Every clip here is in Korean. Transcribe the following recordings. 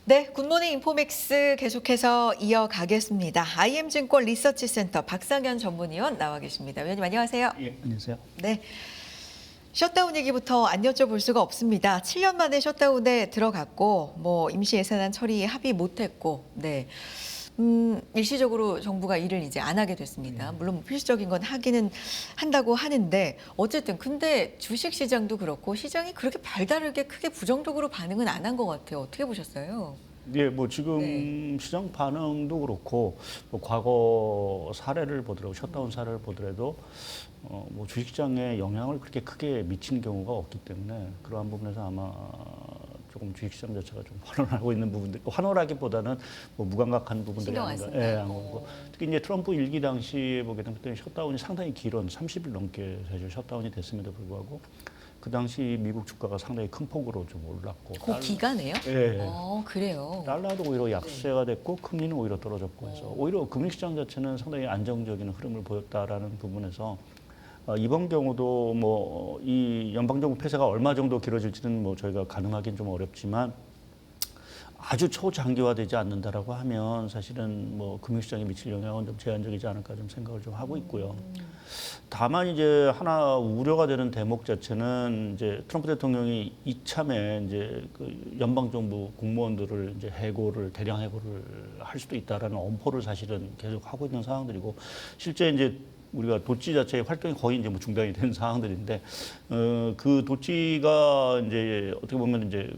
네, 굿모닝 인포맥스 계속해서 이어가겠습니다. IM증권 리서치센터 박상현 전문위원 나와 계십니다. 위원님 안녕하세요. 예, 안녕하세요. 네, 셔다운 얘기부터 안 여쭤볼 수가 없습니다. 7년 만에 셔다운에 들어갔고 뭐 임시 예산안 처리 합의 못했고, 네. 일시적으로 정부가 일을 이제 안 하게 됐습니다. 물론 뭐 필수적인 건 하기는 한다고 하는데 어쨌든 근데 주식 시장도 그렇고 시장이 그렇게 별다르게 크게 부정적으로 반응은 안 한 것 같아요. 어떻게 보셨어요? 예, 뭐 지금 네. 시장 반응도 그렇고 뭐 과거 사례를 보더라도 셧다운 사례를 보더라도 뭐 주식시장에 영향을 그렇게 크게 미치는 경우가 없기 때문에 그러한 부분에서 아마 조금 주식시장 자체가 좀 환원하고 있는 부분들, 환원하기보다는 뭐 무감각한 부분들이 신경 안 아닌가. 쓴다. 예, 안 거고. 특히 이제 트럼프 일기 당시에 보게 되면 그때 셧다운이 상당히 길은 30일 넘게 사실 셧다운이 됐음에도 불구하고 그 당시 미국 주가가 상당히 큰 폭으로 좀 올랐고. 그 기간에요? 예. 그래요. 달러도 오히려 약세가 됐고 금리는 오히려 떨어졌고 해서 오히려 금융시장 자체는 상당히 안정적인 흐름을 보였다라는 부분에서 이번 경우도 뭐 이 연방정부 폐쇄가 얼마 정도 길어질지는 뭐 저희가 가늠하기는 좀 어렵지만 아주 초장기화되지 않는다라고 하면 사실은 뭐 금융시장에 미칠 영향은 좀 제한적이지 않을까 좀 생각을 좀 하고 있고요. 다만 이제 하나 우려가 되는 대목 자체는 이제 트럼프 대통령이 이참에 이제 그 연방정부 공무원들을 이제 대량 해고를 할 수도 있다라는 엄포를 사실은 계속 하고 있는 상황들이고 실제 이제 우리가 도찌 자체의 활동이 거의 이제 뭐 중단이 된 상황들인데 그 도찌가 이제 어떻게 보면 이제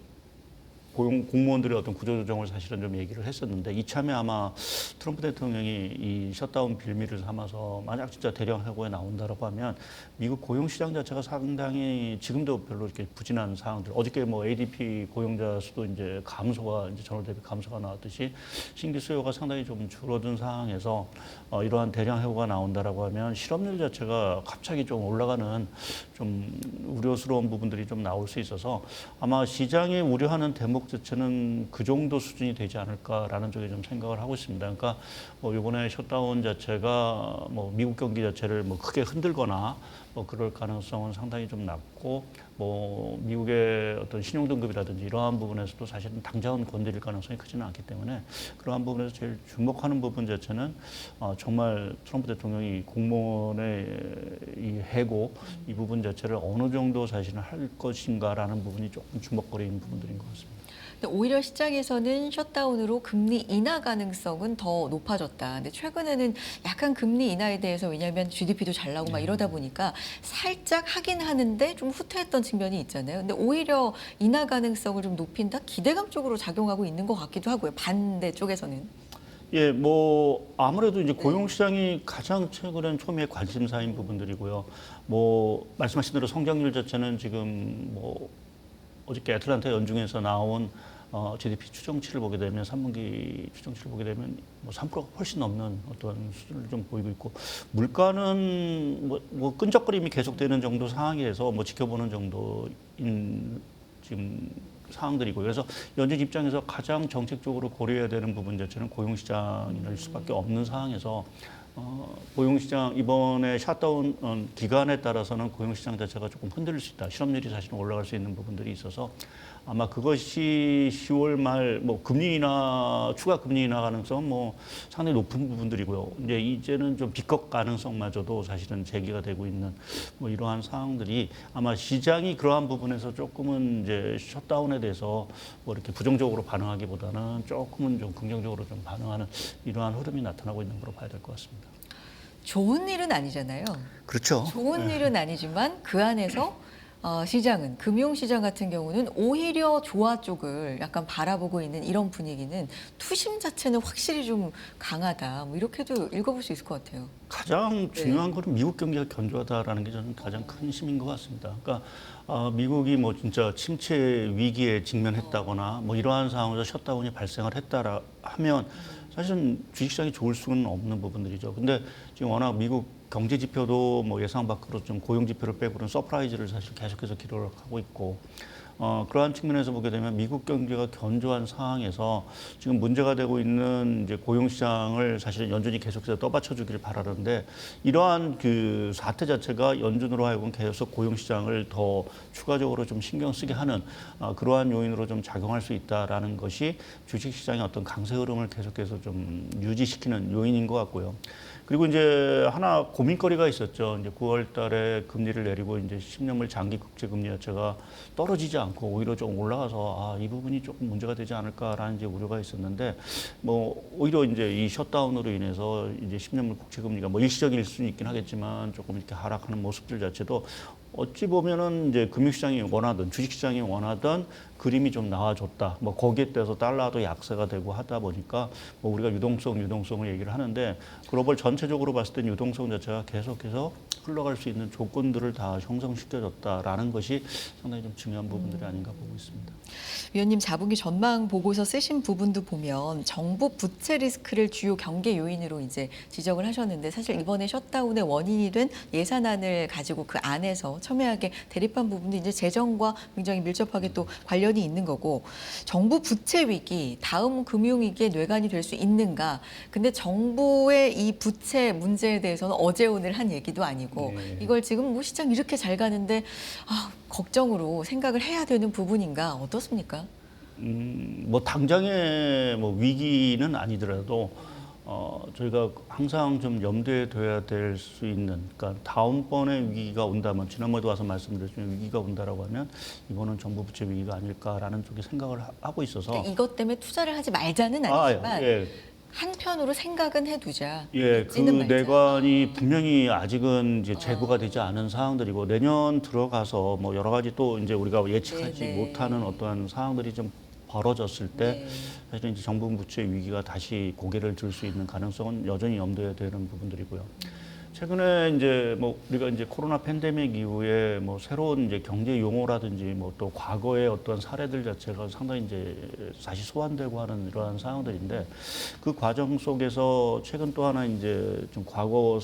공무원들의 어떤 구조조정을 사실은 좀 얘기를 했었는데 이참에 아마 트럼프 대통령이 이 셧다운 빌미를 삼아서 만약 진짜 대량 해고에 나온다라고 하면 미국 고용시장 자체가 상당히 지금도 별로 이렇게 부진한 상황들 어저께 뭐 ADP 고용자 수도 이제 감소가 이제 전월 대비 감소가 나왔듯이 신규 수요가 상당히 좀 줄어든 상황에서 이러한 대량 해고가 나온다라고 하면 실업률 자체가 갑자기 좀 올라가는 좀 우려스러운 부분들이 좀 나올 수 있어서 아마 시장이 우려하는 대목 자체는 그 정도 수준이 되지 않을까라는 쪽에 좀 생각을 하고 있습니다. 그러니까 뭐 이번에 셧다운 자체가 뭐 미국 경기 자체를 뭐 크게 흔들거나 뭐 그럴 가능성은 상당히 좀 낮고 뭐 미국의 어떤 신용등급이라든지 이러한 부분에서도 사실은 당장은 건드릴 가능성이 크지는 않기 때문에 그러한 부분에서 제일 주목하는 부분 자체는 정말 트럼프 대통령이 공무원의 이 해고 이 부분 자체를 어느 정도 사실은 할 것인가라는 부분이 조금 주목거리는 부분들인 것 같습니다. 근데 오히려 시장에서는 셧다운으로 금리 인하 가능성은 더 높아졌다. 근데 최근에는 약간 금리 인하에 대해서 왜냐하면 GDP도 잘 나오고 막 이러다 보니까 살짝 하긴 하는데 좀 후퇴했던 측면이 있잖아요. 근데 오히려 인하 가능성을 좀 높인다? 기대감 쪽으로 작용하고 있는 것 같기도 하고요. 반대 쪽에서는. 예, 뭐 아무래도 이제 고용시장이 가장 최근엔 초미의 관심사인 부분들이고요. 뭐 말씀하신 대로 성장률 자체는 지금 뭐 어저께 애틀란타 연중에서 나온 GDP 추정치를 보게 되면 3분기 추정치를 보게 되면 뭐 3%가 훨씬 넘는 어떤 수준을 좀 보이고 있고 물가는 뭐 끈적거림이 계속되는 정도 상황에서 뭐 지켜보는 정도인 지금 상황들이고 그래서 연준 입장에서 가장 정책적으로 고려해야 되는 부분 자체는 고용시장일 수밖에 없는 상황에서 고용시장 이번에 샷다운 기간에 따라서는 고용시장 자체가 조금 흔들릴 수 있다. 실업률이 사실은 올라갈 수 있는 부분들이 있어서 아마 그것이 10월 말 뭐 금리 인하 추가 금리 인하 가능성 뭐 상당히 높은 부분들이고요. 이제는 좀 비컷 가능성마저도 사실은 제기가 되고 있는 뭐 이러한 상황들이 아마 시장이 그러한 부분에서 조금은 이제 셧다운에 대해서 뭐 이렇게 부정적으로 반응하기보다는 조금은 좀 긍정적으로 좀 반응하는 이러한 흐름이 나타나고 있는 거로 봐야 될 것 같습니다. 좋은 일은 아니잖아요. 그렇죠. 좋은 일은 아니지만 그 안에서 시장은 금융시장 같은 경우는 오히려 조화 쪽을 약간 바라보고 있는 이런 분위기는 투심 자체는 확실히 좀 강하다. 뭐 이렇게도 읽어볼 수 있을 것 같아요. 가장 중요한 거는 미국 경기가 견조하다라는 게 저는 가장 큰 힘인 것 같습니다. 그러니까 미국이 뭐 진짜 침체 위기에 직면했다거나 뭐 이러한 상황에서 셧다운이 발생을 했다라 하면 사실은 주식시장이 좋을 수는 없는 부분들이죠. 근데 지금 워낙 미국 경제 지표도 뭐 예상 밖으로 좀 고용 지표를 빼고는 서프라이즈를 사실 계속해서 기록하고 있고 그러한 측면에서 보게 되면 미국 경제가 견조한 상황에서 지금 문제가 되고 있는 이제 고용 시장을 사실은 연준이 계속해서 떠받쳐주기를 바라는데 이러한 그 사태 자체가 연준으로 하여금 계속 고용 시장을 더 추가적으로 좀 신경 쓰게 하는 그러한 요인으로 좀 작용할 수 있다라는 것이 주식 시장의 어떤 강세 흐름을 계속해서 좀 유지시키는 요인인 것 같고요. 그리고 이제 하나 고민거리가 있었죠. 이제 9월 달에 금리를 내리고 이제 10년물 장기 국제 금리 자체가 떨어지지 않고 오히려 좀 올라가서 이 부분이 조금 문제가 되지 않을까라는 이제 우려가 있었는데 뭐 오히려 이제 이 셧다운으로 인해서 이제 10년물 국채 금리가 뭐 일시적일 수는 있긴 하겠지만 조금 이렇게 하락하는 모습들 자체도 어찌 보면은 이제 금융시장이 원하던 주식시장이 원하던 그림이 좀 나와줬다. 뭐 거기에 따라서 달러도 약세가 되고 하다 보니까 뭐 우리가 유동성을 얘기를 하는데 글로벌 전체적으로 봤을 때 유동성 자체가 계속해서 흘러갈 수 있는 조건들을 다 형성시켜줬다라는 것이 상당히 좀 중요한 부분들이 아닌가 보고 있습니다. 위원님 자분기 전망 보고서 쓰신 부분도 보면 정부 부채 리스크를 주요 경계 요인으로 이제 지적을 하셨는데 사실 이번에 셧다운의 원인이 된 예산안을 가지고 그 안에서 첨예하게 대립한 부분도 이제 재정과 굉장히 밀접하게 또 관련이 있는 거고 정부 부채 위기 다음 금융위기의 뇌관이 될 수 있는가? 근데 정부의 이 부채 문제에 대해서는 어제 오늘 한 얘기도 아니고 이걸 지금 뭐 시장 이렇게 잘 가는데 걱정으로 생각을 해야 되는 부분인가 어떻습니까? 뭐 당장의 뭐 위기는 아니더라도 저희가 항상 좀 염두에 둬야 될 수 있는, 그러니까 다음번에 위기가 온다면 지난번에도 와서 말씀드렸지만 위기가 온다라고 하면 이거는 정부 부채 위기가 아닐까라는 쪽에 생각을 하고 있어서 그러니까 이것 때문에 투자를 하지 말자는 아니지만 예. 한편으로 생각은 해두자. 예, 그 잊지는 말자. 내관이 분명히 아직은 이제 제고가 되지 않은 상황들이고 내년 들어가서 뭐 여러 가지 또 이제 우리가 예측하지 네네. 못하는 어떠한 상황들이 좀 벌어졌을 때 네. 사실 이제 정부 부채 위기가 다시 고개를 들 수 있는 가능성은 여전히 염두에 되는 부분들이고요. 최근에 이제 뭐 우리가 이제 코로나 팬데믹 이후에 뭐 새로운 이제 경제 용어라든지 뭐 또 과거의 어떤 사례들 자체가 상당히 이제 다시 소환되고 하는 이러한 상황들인데 그 과정 속에서 최근 또 하나 이제 좀 과거와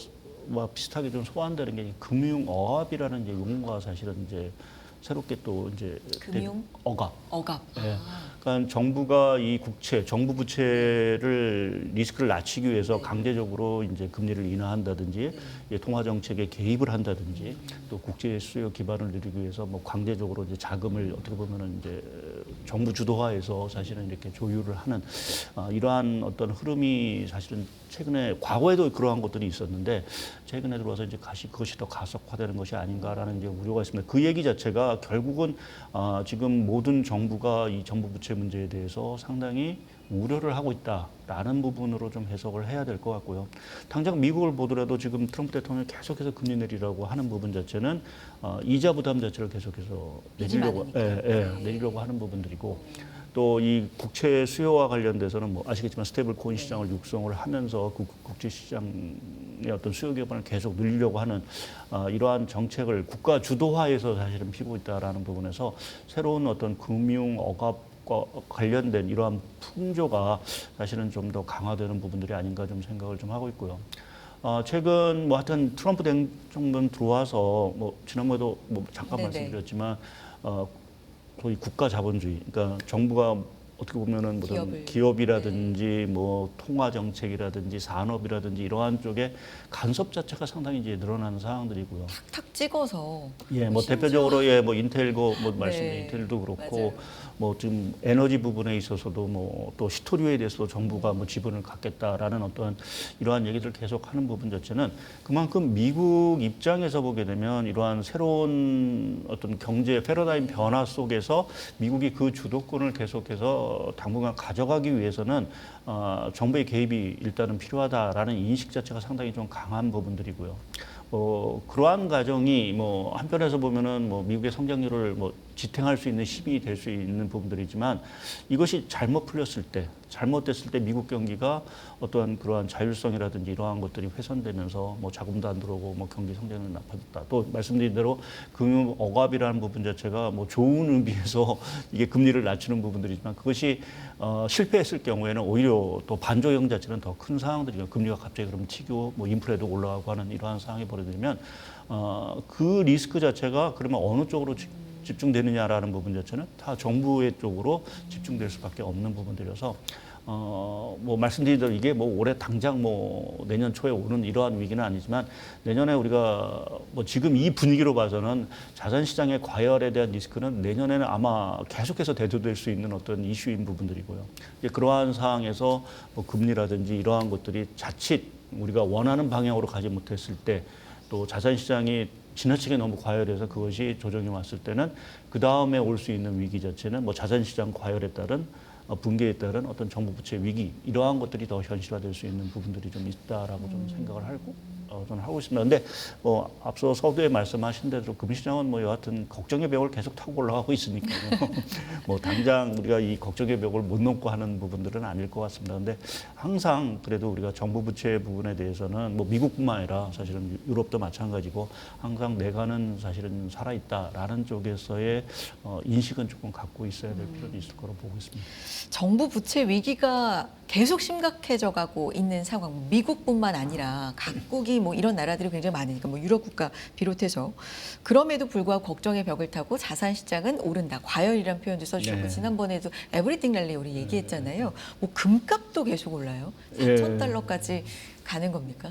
비슷하게 좀 소환되는 게 금융어압이라는 이제 용어가 사실은 이제 새롭게 또 이제 금융? 억압. 억압. 예. 그러니까 정부가 이 국채, 정부 부채를 리스크를 낮추기 위해서 강제적으로 이제 금리를 인하한다든지 통화 정책에 개입을 한다든지 또 국제 수요 기반을 누리기 위해서 뭐 강제적으로 이제 자금을 어떻게 보면은 이제 정부 주도화해서 사실은 이렇게 조율을 하는 이러한 어떤 흐름이 사실은 최근에 과거에도 그러한 것들이 있었는데 최근에 들어와서 이제 그것이 더 가속화되는 것이 아닌가라는 이제 우려가 있습니다. 그 얘기 자체가 결국은 지금 모든 정부가 이 정부 부채 문제에 대해서 상당히 우려를 하고 있다라는 부분으로 좀 해석을 해야 될 것 같고요. 당장 미국을 보더라도 지금 트럼프 대통령이 계속해서 금리 내리라고 하는 부분 자체는 이자 부담 자체를 계속해서 내리려고 하는 부분들이고 또 이 국채 수요와 관련돼서는 뭐 아시겠지만 스테이블 코인 시장을 육성을 하면서 그 국제 시장의 어떤 수요 기반을 계속 늘리려고 하는 이러한 정책을 국가 주도화해서 사실은 피고 있다라는 부분에서 새로운 어떤 금융 억압과 관련된 이러한 풍조가 사실은 좀 더 강화되는 부분들이 아닌가 좀 생각을 좀 하고 있고요. 최근 뭐 하여튼 트럼프 대통령 들어와서 뭐 지난번에도 뭐 잠깐 네네. 말씀드렸지만 소위 국가 자본주의, 그러니까 정부가 어떻게 보면은 무슨 기업이라든지 뭐 통화 정책이라든지 산업이라든지 이러한 쪽에 간섭 자체가 상당히 이제 늘어나는 상황들이고요. 탁탁 찍어서. 예, 뭐 심지어- 대표적으로 뭐 인텔고 뭐 말씀드린 인텔도 그렇고 맞아요. 뭐 지금 에너지 부분에 있어서도 뭐 또 시토류에 대해서도 정부가 뭐 지분을 갖겠다라는 어떤 이러한 얘기들을 계속 하는 부분 자체는 그만큼 미국 입장에서 보게 되면 이러한 새로운 어떤 경제 패러다임 변화 속에서 미국이 그 주도권을 계속해서 당분간 가져가기 위해서는 정부의 개입이 일단은 필요하다라는 인식 자체가 상당히 좀 강한 부분들이고요. 그러한 과정이 뭐 한편에서 보면은 뭐 미국의 성장률을 뭐 지탱할 수 있는 힘이 될 수 있는 부분들이지만 이것이 잘못됐을 때 미국 경기가 어떠한 그러한 자율성이라든지 이러한 것들이 훼손되면서 뭐 자금도 안 들어오고 뭐 경기 성장률이 나빠졌다. 또 말씀드린 대로 금융 억압이라는 부분 자체가 뭐 좋은 의미에서 이게 금리를 낮추는 부분들이지만 그것이 실패했을 경우에는 오히려 또 반조형 자체는 더 큰 상황들이요. 금리가 갑자기 그러면 튀고 뭐 인플레도 올라가고 하는 이러한 상황이 벌어지면 그 리스크 자체가 그러면 어느 쪽으로 집중되느냐라는 부분 자체는 다 정부의 쪽으로 집중될 수밖에 없는 부분들이어서 뭐 말씀드린 대로 이게 뭐 올해 당장 뭐 내년 초에 오는 이러한 위기는 아니지만 내년에 우리가 뭐 지금 이 분위기로 봐서는 자산 시장의 과열에 대한 리스크는 내년에는 아마 계속해서 대두될 수 있는 어떤 이슈인 부분들이고요. 이제 그러한 상황에서 뭐 금리라든지 이러한 것들이 자칫 우리가 원하는 방향으로 가지 못했을 때 또 자산 시장이 지나치게 너무 과열해서 그것이 조정이 왔을 때는 그 다음에 올 수 있는 위기 자체는 뭐 자산 시장 과열에 따른 붕괴에 따른 어떤 정부 부채 위기 이러한 것들이 더 현실화될 수 있는 부분들이 좀 있다라고 좀 생각을 하고 저는 하고 있습니다. 근데 뭐 앞서 서두에 말씀하신 대로 금시장은 뭐 여하튼 걱정의 벽을 계속 타고 올라가고 있으니까요. 뭐 당장 우리가 이 걱정의 벽을 못 넘고 하는 부분들은 아닐 것 같습니다. 근데 항상 그래도 우리가 정부 부채 부분에 대해서는 뭐 미국뿐만 아니라 사실은 유럽도 마찬가지고 항상 내가는 사실은 살아있다라는 쪽에서의 인식은 조금 갖고 있어야 될 필요도 있을 거로 보고 있습니다. 정부 부채 위기가 계속 심각해져 가고 있는 상황. 미국뿐만 아니라 각국이 뭐 이런 나라들이 굉장히 많으니까 뭐 유럽 국가 비롯해서 그럼에도 불구하고 걱정의 벽을 타고 자산 시장은 오른다. 과열이라는 표현도 써주셨고 네. 지난번에도 에브리띵 랠리 우리 얘기했잖아요. 뭐 금값도 계속 올라요. 예. 4,000달러까지 가는 겁니까?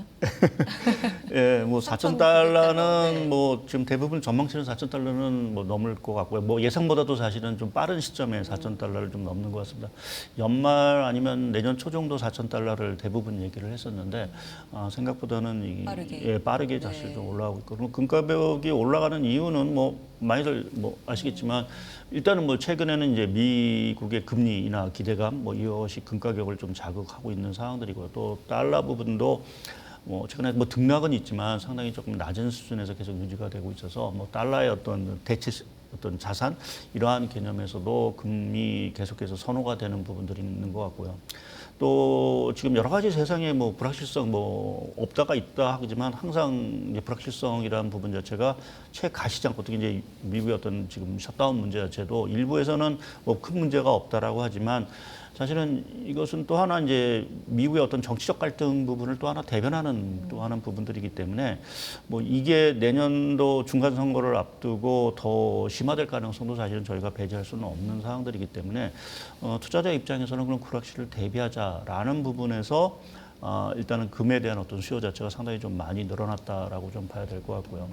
예, 뭐 4,900 4,000달러는 네. 뭐 지금 대부분 전망치는 4,000달러는 뭐 넘을 것 같고요. 뭐 예상보다도 사실은 좀 빠른 시점에 4,000달러를 좀 넘는 것 같습니다. 연말 아니면 내년 초 정도 4,000달러를 대부분 얘기를 했었는데 생각보다는 빠르게 사실 좀 올라가고 있고 그리고 금가격이 올라가는 이유는 뭐 많이들 뭐 아시겠지만 일단은 뭐 최근에는 이제 미국의 금리 인하 기대감 뭐 이것이 금가격을 좀 자극하고 있는 상황들이고요. 또 달러 부분도 뭐 최근에 뭐 등락은 있지만 상당히 조금 낮은 수준에서 계속 유지가 되고 있어서 뭐 달러의 어떤 대체 어떤 자산 이러한 개념에서도 금리 계속해서 선호가 되는 부분들이 있는 것 같고요. 또 지금 여러 가지 세상에 뭐 불확실성 뭐 없다가 있다 하지만 항상 이제 불확실성이라는 부분 자체가 최가시장 특히 이제 미국의 어떤 지금 셧다운 문제 자체도 일부에서는 뭐 큰 문제가 없다라고 하지만 사실은 이것은 또 하나 이제 미국의 어떤 정치적 갈등 부분을 또 하나 대변하는 또 하는 부분들이기 때문에 뭐 이게 내년도 중간 선거를 앞두고 더 심화될 가능성도 사실은 저희가 배제할 수는 없는 상황들이기 때문에 투자자 입장에서는 그런 불확실을 대비하자라는 부분에서 일단은 금에 대한 어떤 수요 자체가 상당히 좀 많이 늘어났다라고 좀 봐야 될 것 같고요.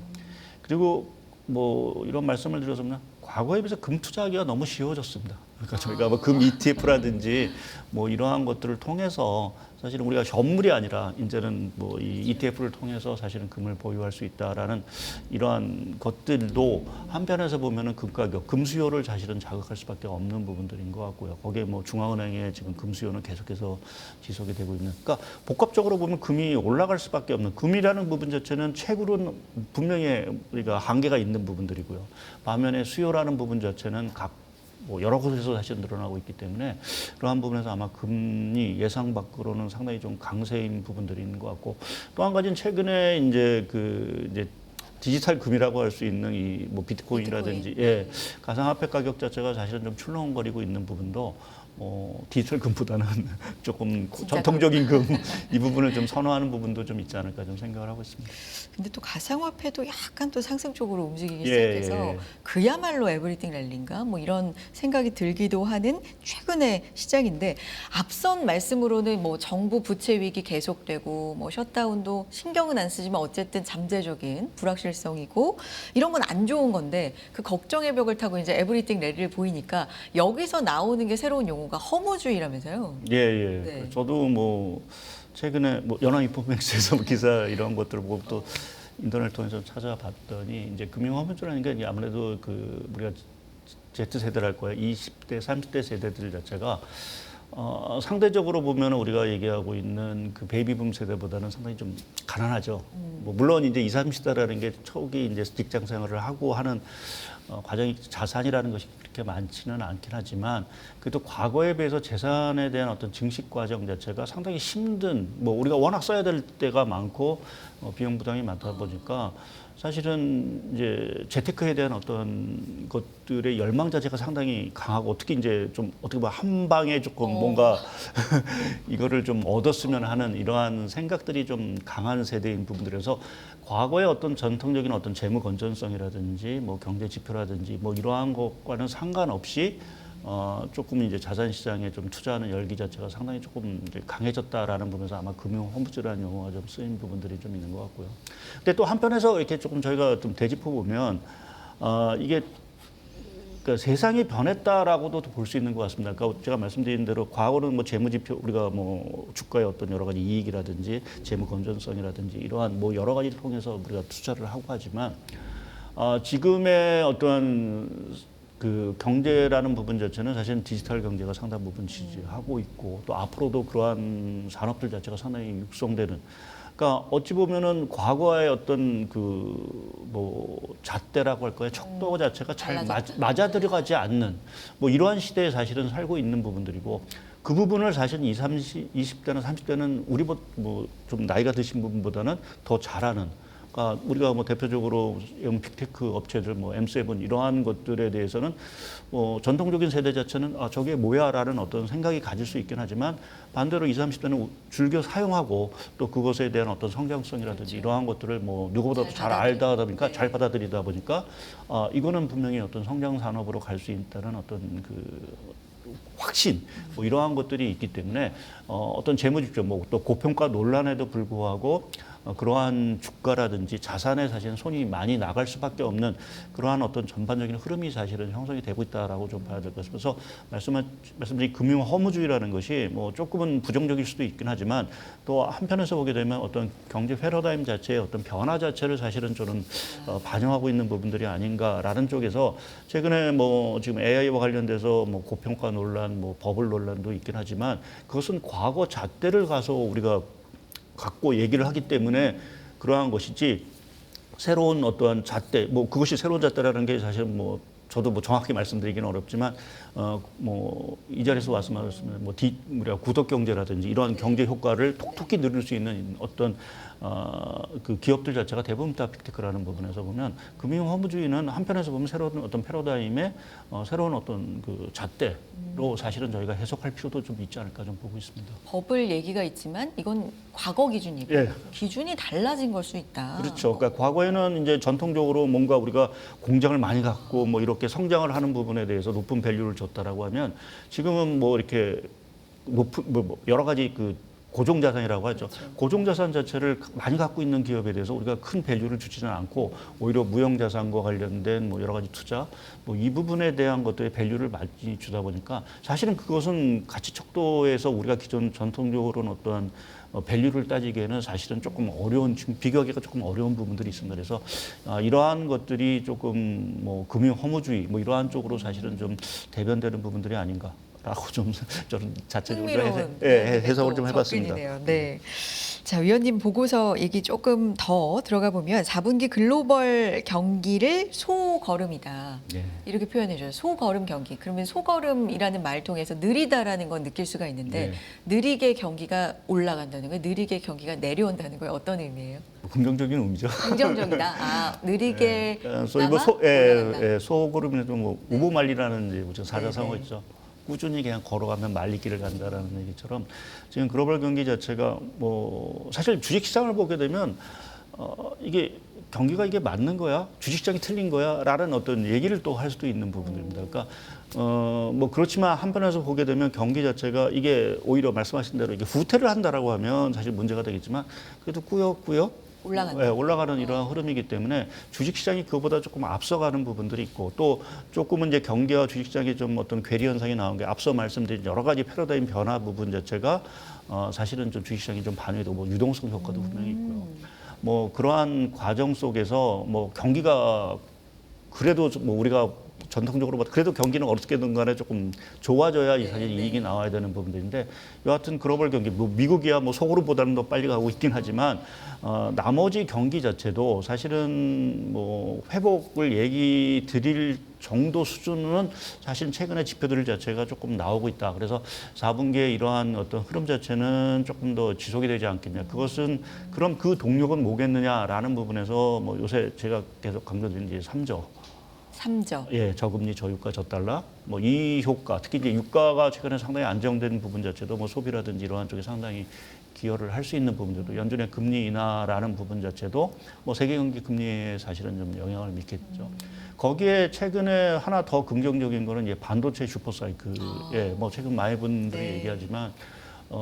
그리고 뭐 이런 말씀을 드려서는 과거에 비해서 금 투자하기가 너무 쉬워졌습니다. 그러니까 저희가 뭐 금 ETF라든지 뭐 이러한 것들을 통해서 사실은 우리가 현물이 아니라 이제는 뭐 이 ETF를 통해서 사실은 금을 보유할 수 있다라는 이러한 것들도 한편에서 보면은 금 가격, 금 수요를 사실은 자극할 수밖에 없는 부분들인 것 같고요. 거기에 뭐 중앙은행의 지금 금 수요는 계속해서 지속이 되고 있는. 그러니까 복합적으로 보면 금이 올라갈 수밖에 없는 금이라는 부분 자체는 최고로는 분명히 우리가 한계가 있는 부분들이고요. 반면에 수요라는 부분 자체는 뭐 여러 곳에서 사실 늘어나고 있기 때문에 그러한 부분에서 아마 금리 예상 밖으로는 상당히 좀 강세인 부분들이 있는 것 같고 또 한 가지는 최근에 이제 이제 디지털 금이라고 할 수 있는 이 뭐 비트코인이라든지 예, 가상화폐 가격 자체가 사실은 좀 출렁거리고 있는 부분도 디지털 금보다는 조금 전통적인 금 이 부분을 좀 선호하는 부분도 좀 있지 않을까 좀 생각을 하고 있습니다. 근데 또 가상화폐도 약간 또 상승 쪽으로 움직이기 예, 시작해서 예. 그야말로 에브리띵 랠리인가 뭐 이런 생각이 들기도 하는 최근의 시장인데 앞선 말씀으로는 뭐 정부 부채 위기 계속되고 뭐 셧다운도 신경은 안 쓰지만 어쨌든 잠재적인 불확실성이고 이런 건 안 좋은 건데 그 걱정의 벽을 타고 이제 에브리띵 랠리를 보이니까 여기서 나오는 게 새로운 용어가 허무주의라면서요. 예, 예. 네. 저도 뭐 최근에 뭐 연합인포맥스에서 기사 이런 것들을 보고 또 인터넷 통해서 찾아봤더니 이제 금융허무주라는 게 아무래도 그 우리가 Z세대랄 거예요. 20대, 30대 세대들 자체가 상대적으로 보면 우리가 얘기하고 있는 그 베이비붐 세대보다는 상당히 좀 가난하죠. 뭐 물론 이제 20, 30대라는 게 초기 이제 직장 생활을 하고 하는 과정이 자산이라는 것이 그렇게 많지는 않긴 하지만 그래도 과거에 비해서 재산에 대한 어떤 증식 과정 자체가 상당히 힘든 뭐 우리가 워낙 써야 될 때가 많고 비용 부담이 많다 보니까 사실은 이제 재테크에 대한 어떤 것들의 열망 자체가 상당히 강하고 특히 이제 좀 어떻게 보면 한 방에 조금 뭔가 이거를 좀 얻었으면 하는 이러한 생각들이 좀 강한 세대인 부분들에서 과거의 어떤 전통적인 어떤 재무 건전성이라든지 뭐 경제 지표라든지 뭐 이러한 것과는 상관없이 조금 이제 자산 시장에 좀 투자하는 열기 자체가 상당히 조금 이제 강해졌다라는 부분에서 아마 금융 허무주라는 용어가 좀 쓰인 부분들이 좀 있는 것 같고요. 근데 또 한편에서 이렇게 조금 저희가 좀 되짚어 보면 이게 그러니까 세상이 변했다라고도 볼 수 있는 것 같습니다. 그러니까 제가 말씀드린 대로 과거는 뭐 재무지표 우리가 뭐 주가의 어떤 여러 가지 이익이라든지 재무 건전성이라든지 이러한 뭐 여러 가지를 통해서 우리가 투자를 하고 하지만 지금의 어떠한 그 경제라는 부분 자체는 사실은 디지털 경제가 상당 부분 지지하고 있고 또 앞으로도 그러한 산업들 자체가 상당히 육성되는. 그러니까 어찌 보면은 과거의 어떤 그 뭐 잣대라고 할까요? 척도 자체가 잘 맞아 들어가지 않는 뭐 이러한 시대에 사실은 살고 있는 부분들이고 그 부분을 사실은 20대나 30대는 우리보다 뭐 좀 나이가 드신 분보다는 더 잘하는. 그러니까 우리가 뭐 대표적으로 빅테크 업체들 뭐 M7 이러한 것들에 대해서는 전통적인 세대 자체는 저게 뭐야라는 어떤 생각이 가질 수 있긴 하지만 반대로 20, 30대는 즐겨 사용하고 또 그것에 대한 어떤 성장성이라든지 이러한 것들을 뭐 누구보다도 잘 알다 보니까 잘 받아들이다 보니까 이거는 분명히 어떤 성장 산업으로 갈 수 있다는 어떤 그 확신 뭐 이러한 것들이 있기 때문에 어떤 재무집표 뭐 또 고평가 논란에도 불구하고 그러한 주가라든지 자산에 사실은 손이 많이 나갈 수밖에 없는 그러한 어떤 전반적인 흐름이 사실은 형성이 되고 있다라고 좀 봐야 될 것 같습니다. 그래서 말씀드린 금융 허무주의라는 것이 뭐 조금은 부정적일 수도 있긴 하지만 또 한편에서 보게 되면 어떤 경제 패러다임 자체의 어떤 변화 자체를 사실은 저는 반영하고 있는 부분들이 아닌가라는 쪽에서 최근에 뭐 지금 AI와 관련돼서 뭐 고평가 논란, 뭐 버블 논란도 있긴 하지만 그것은 과거 잣대를 가서 우리가 갖고 얘기를 하기 때문에 그러한 것이지 새로운 어떠한 잣대 뭐 그것이 새로운 잣대라는 게 사실 뭐 저도 뭐 정확히 말씀드리기는 어렵지만 뭐 이 자리에서 와서 말했으면 뭐 우리가 구독 경제라든지 이러한 경제 효과를 톡톡히 누릴 수 있는 어떤 그 기업들 자체가 대부분 다 빅테크라는 부분에서 보면 금융 허무주의는 한편에서 보면 새로운 어떤 패러다임의 새로운 어떤 그 잣대로 사실은 저희가 해석할 필요도 좀 있지 않을까 좀 보고 있습니다. 버블 얘기가 있지만 이건 과거 기준이고 예. 기준이 달라진 걸 수 있다. 그렇죠. 그러니까 과거에는 이제 전통적으로 뭔가 우리가 공장을 많이 갖고 뭐 이렇게 성장을 하는 부분에 대해서 높은 밸류를 줬다라고 하면 지금은 뭐 이렇게 높은 뭐 여러 가지 그 고정자산이라고 하죠. 그렇죠. 고정자산 자체를 많이 갖고 있는 기업에 대해서 우리가 큰 밸류를 주지는 않고 오히려 무형자산과 관련된 뭐 여러 가지 투자 뭐 이 부분에 대한 것들의 밸류를 많이 주다 보니까 사실은 그것은 가치 척도에서 우리가 기존 전통적으로는 어떠한 밸류를 따지기에는 사실은 조금 어려운 지금 비교하기가 조금 어려운 부분들이 있습니다. 그래서 이러한 것들이 조금 뭐 금융 허무주의 뭐 이러한 쪽으로 사실은 좀 대변되는 부분들이 아닌가. 라고 좀 저는 자체적으로 해석을 좀 해봤습니다. 네. 자, 위원님 보고서 얘기 조금 더 들어가 보면 4분기 글로벌 경기를 소걸음이다. 예. 이렇게 표현해 줘요. 소걸음 경기. 그러면 소걸음이라는 말 통해서 느리다라는 건 느낄 수가 있는데 네. 느리게 경기가 올라간다는 거예요. 느리게 경기가 내려온다는 거예요. 어떤 의미예요? 긍정적인 의미죠. 긍정적이다. 느리게 소위 뭐 소걸음에도 뭐 우보말리라는 이제 사자성어 있죠. 꾸준히 그냥 걸어가면 말리길을 간다라는 얘기처럼 지금 글로벌 경기 자체가 뭐 사실 주식시장을 보게 되면 이게 경기가 이게 맞는 거야? 주식시장이 틀린 거야? 라는 어떤 얘기를 또 할 수도 있는 부분입니다. 그러니까 뭐 그렇지만 한편에서 보게 되면 경기 자체가 이게 오히려 말씀하신 대로 이게 후퇴를 한다라고 하면 사실 문제가 되겠지만 그래도 꾸역꾸역 올라가는 이러한 흐름이기 때문에 주식시장이 그거보다 조금 앞서가는 부분들이 있고 또 조금은 이제 경기와 주식시장이 좀 어떤 괴리 현상이 나온 게 앞서 말씀드린 여러 가지 패러다임 변화 부분 자체가 사실은 좀 주식시장이 좀 반영되고 뭐 유동성 효과도 분명히 있고요. 뭐 그러한 과정 속에서 뭐 경기가 그래도 뭐 우리가 전통적으로 그래도 경기는 어떻게든 간에 조금 좋아져야 이 사실 네. 이익이 나와야 되는 부분들인데 여하튼 글로벌 경기 뭐 미국이야 뭐 속으로보다는 더 빨리 가고 있긴 하지만 나머지 경기 자체도 사실은 뭐 회복을 얘기 드릴 정도 수준은 사실 최근에 지표들 자체가 조금 나오고 있다. 그래서 4분기에 이러한 어떤 흐름 자체는 조금 더 지속이 되지 않겠냐. 그것은 그럼 그 동력은 뭐겠느냐라는 부분에서 뭐 요새 제가 계속 강조드린 이제 3조. 3조. 예, 저금리, 저유가, 저달러. 뭐 이 효과, 특히 이제 유가가 최근에 상당히 안정된 부분 자체도 뭐 소비라든지 이러한 쪽에 상당히 기여를 할 수 있는 부분들도 연준의 금리 인하라는 부분 자체도 뭐 세계 경기 금리에 사실은 좀 영향을 미쳤죠. 거기에 최근에 하나 더 긍정적인 거는 이제 반도체 슈퍼 사이클. 예, 뭐 최근 많은 분들이 네. 얘기하지만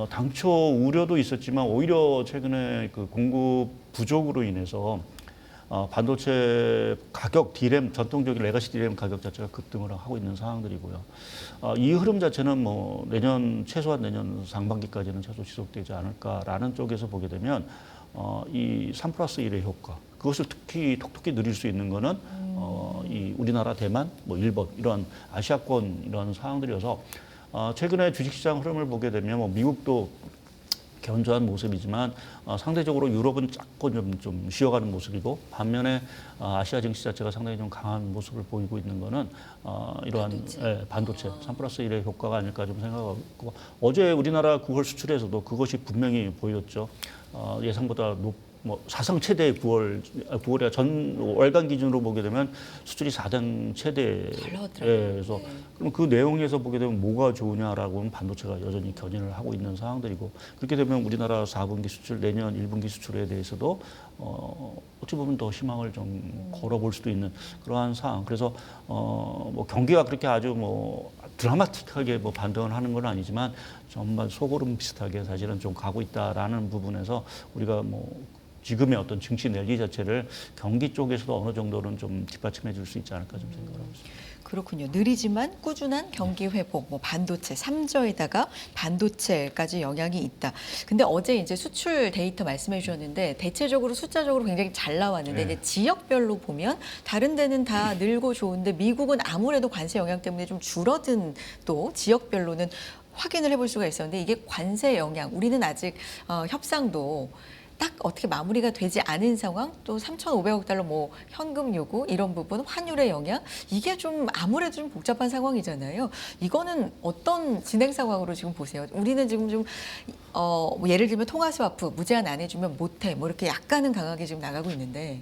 당초 우려도 있었지만 오히려 최근에 그 공급 부족으로 인해서 반도체 가격 디램 전통적인 레가시 디램 가격 자체가 급등을 하고 있는 상황들이고요. 이 흐름 자체는 뭐 최소한 내년 상반기까지는 최소 지속되지 않을까라는 쪽에서 보게 되면 이 3+1의 효과 그것을 특히 톡톡히 누릴 수 있는 거는 이 우리나라, 대만, 뭐 일본 이런 아시아권 이런 상황들이어서 최근에 주식시장 흐름을 보게 되면 뭐 미국도 견조한 모습이지만 상대적으로 유럽은 조금 좀 쉬어가는 모습이고 반면에 아시아 증시 자체가 상당히 좀 강한 모습을 보이고 있는 거는 이러한 반도체 3+1의 효과가 아닐까 좀 생각하고 있고 어제 우리나라 9월 수출에서도 그것이 분명히 보였죠. 예상보다 뭐 사상 최대 9월이야 전 월간 기준으로 보게 되면 수출이 4등 최대. 잘 나왔더라고요. 그래서 네. 그럼 그 내용에서 보게 되면 뭐가 좋으냐라고는 반도체가 여전히 견인을 하고 있는 상황들이고 그렇게 되면 우리나라 4분기 수출 내년 1분기 수출에 대해서도 어찌 보면 더 희망을 좀 걸어볼 수도 있는 그러한 상황. 그래서 뭐 경기가 그렇게 아주 뭐 드라마틱하게 뭐 반등을 하는 건 아니지만 정말 소고름 비슷하게 사실은 좀 가고 있다라는 부분에서 우리가 뭐 지금의 어떤 증시 랠리 자체를 경기 쪽에서도 어느 정도는 좀 뒷받침해 줄 수 있지 않을까 좀 생각을 하고 있습니다. 그렇군요. 느리지만 꾸준한 경기 회복, 뭐 반도체 3조에다가 반도체까지 영향이 있다. 근데 어제 이제 수출 데이터 말씀해 주셨는데 대체적으로 숫자적으로 굉장히 잘 나왔는데 네. 이제 지역별로 보면 다른 데는 다 늘고 좋은데 미국은 아무래도 관세 영향 때문에 좀 줄어든 또 지역별로는 확인을 해볼 수가 있었는데 이게 관세 영향, 우리는 아직 협상도 딱 어떻게 마무리가 되지 않은 상황, 또 3,500억 달러 뭐 현금 요구 이런 부분, 환율의 영향 이게 좀 아무래도 좀 복잡한 상황이잖아요. 이거는 어떤 진행 상황으로 지금 보세요? 우리는 지금 좀 뭐 예를 들면 통화 스와프 무제한 안 해주면 못해 뭐 이렇게 약간은 강하게 지금 나가고 있는데.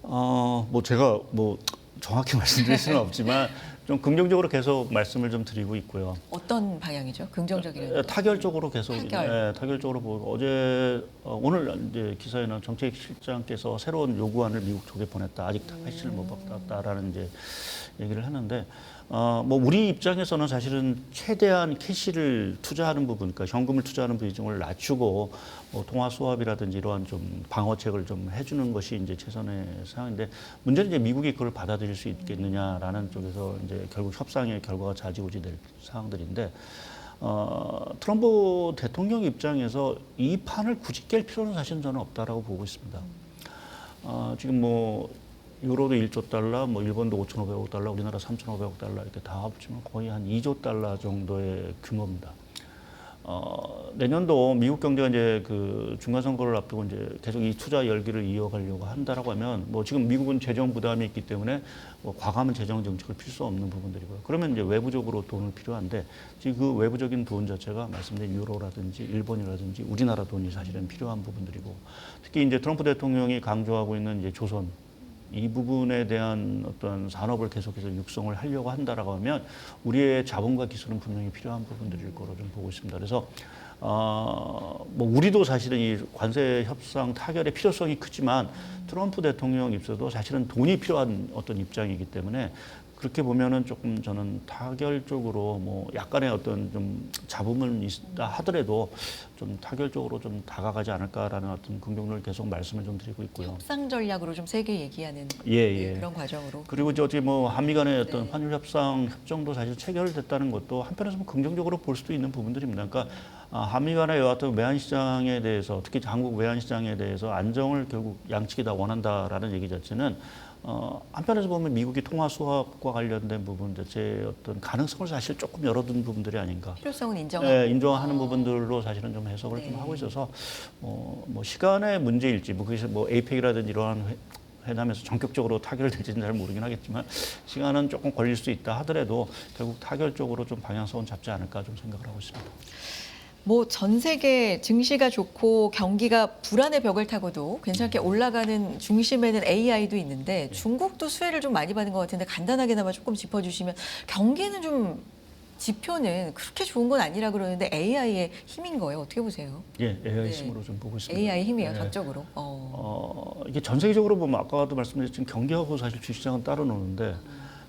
뭐 제가 뭐 정확히 말씀드릴 수는 없지만 좀 긍정적으로 계속 말씀을 좀 드리고 있고요. 어떤 방향이죠? 긍정적이라는 건? 타결적으로 계속 타결적으로 보고 어제 오늘 이제 기사에는 정책실장께서 새로운 요구안을 미국 쪽에 보냈다. 아직 캐시를 못 받았다라는 이제 얘기를 하는데 뭐 우리 입장에서는 사실은 최대한 캐시를 투자하는 부분, 그러니까 현금을 투자하는 비중을 낮추고 뭐 통화 수합이라든지 이러한 좀 방어책을 좀 해주는 것이 이제 최선의 상황인데 문제는 이제 미국이 그걸 받아들일 수 있겠느냐라는 쪽에서 이제 결국 협상의 결과가 좌지우지될 상황들인데 트럼프 대통령 입장에서 이 판을 굳이 깰 필요는 사실은 저는 없다라고 보고 있습니다. 지금 뭐 유로도 1조 달러, 뭐 일본도 5,500억 달러, 우리나라 3,500억 달러 이렇게 다 합치면 거의 한 2조 달러 정도의 규모입니다. 내년도 미국 경제가 이제 그 중간 선거를 앞두고 이제 계속 이 투자 열기를 이어가려고 한다라고 하면 뭐 지금 미국은 재정 부담이 있기 때문에 뭐 과감한 재정 정책을 필 수 없는 부분들이고요. 그러면 이제 외부적으로 돈을 필요한데 지금 그 외부적인 돈 자체가 말씀드린 유로라든지 일본이라든지 우리나라 돈이 사실은 필요한 부분들이고 특히 이제 트럼프 대통령이 강조하고 있는 이제 조선 이 부분에 대한 어떤 산업을 계속해서 육성을 하려고 한다라고 하면 우리의 자본과 기술은 분명히 필요한 부분들일 거로 좀 보고 있습니다. 그래서 뭐 우리도 사실은 이 관세 협상 타결의 필요성이 크지만 트럼프 대통령 입장도 사실은 돈이 필요한 어떤 입장이기 때문에 그렇게 보면은 조금 저는 타결적으로 뭐 약간의 어떤 좀 잡음은 있다 하더라도 좀 타결적으로 좀 다가가지 않을까라는 어떤 긍정을 계속 말씀을 좀 드리고 있고요. 협상 전략으로 좀 세게 얘기하는 그런 과정으로. 그리고 이제 어떻게 뭐 한미 간의 어떤 환율 협상 협정도 사실 체결됐다는 것도 한편에서 뭐 긍정적으로 볼 수도 있는 부분들입니다. 그러니까 한미 간의 여하튼 외환 시장에 대해서 특히 한국 외환 시장에 대해서 안정을 결국 양측이 다 원한다라는 얘기 자체는 한편에서 보면 미국이 통화 수합과 관련된 부분 자체의 어떤 가능성을 사실 조금 열어둔 부분들이 아닌가. 필요성은 인정하고. 네, 인정하는 부분들로 사실은 좀 해석을 네. 좀 하고 있어서 뭐 시간의 문제일지 뭐 그게 뭐 에이펙이라든지 이러한 회담에서 전격적으로 타결될지는 잘 모르긴 하겠지만 시간은 조금 걸릴 수 있다 하더라도 결국 타결 쪽으로 좀 방향성은 잡지 않을까 좀 생각을 하고 있습니다. 뭐 전 세계 증시가 좋고 경기가 불안의 벽을 타고도 괜찮게 올라가는 중심에는 AI도 있는데 중국도 수혜를 좀 많이 받은 것 같은데 간단하게나마 조금 짚어주시면 경기는 좀 지표는 그렇게 좋은 건 아니라 그러는데 AI의 힘인 거예요. 어떻게 보세요? 예, AI 네. 힘으로 좀 보고 있습니다. AI 힘이에요, 네. 전적으로. 이게 전 세계적으로 보면 아까도 말씀드렸지만 경기하고 사실 주식시장은 따로 노는데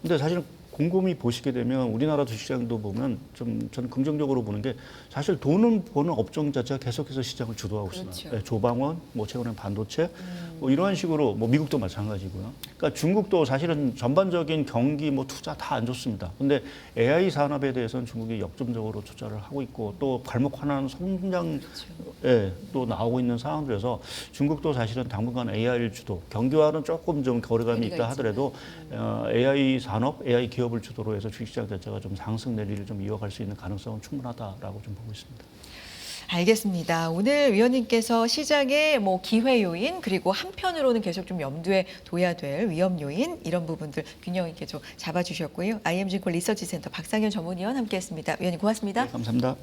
근데 사실 곰곰이 보시게 되면 우리나라 주식시장도 보면 좀 저는 긍정적으로 보는 게 사실 돈은 버는 업종 자체가 계속해서 시장을 주도하고 그렇죠. 있습니다. 네, 조방원, 뭐 최근에 반도체, 뭐 이러한 식으로 뭐 미국도 마찬가지고요. 그러니까 중국도 사실은 전반적인 경기 뭐 투자 다 안 좋습니다. 근데 AI 산업에 대해서는 중국이 역점적으로 투자를 하고 있고 또 발목 하나는 성장에 또 나오고 있는 상황들에서 중국도 사실은 당분간 AI 주도 경기와는 조금 좀 거리감이 있다 하더라도 AI 산업, AI 기업을 주도로 해서 주식시장 자체가 좀 상승 내리를 좀 이어갈 수 있는 가능성은 충분하다라고 좀 보고 있습니다. 알겠습니다. 오늘 위원님께서 시장의 뭐 기회 요인 그리고 한편으로는 계속 좀 염두에 둬야 될 위험 요인 이런 부분들 균형 있게 좀 잡아주셨고요. IM증권 리서치센터 박상현 전문위원 함께했습니다. 위원님 고맙습니다. 네, 감사합니다.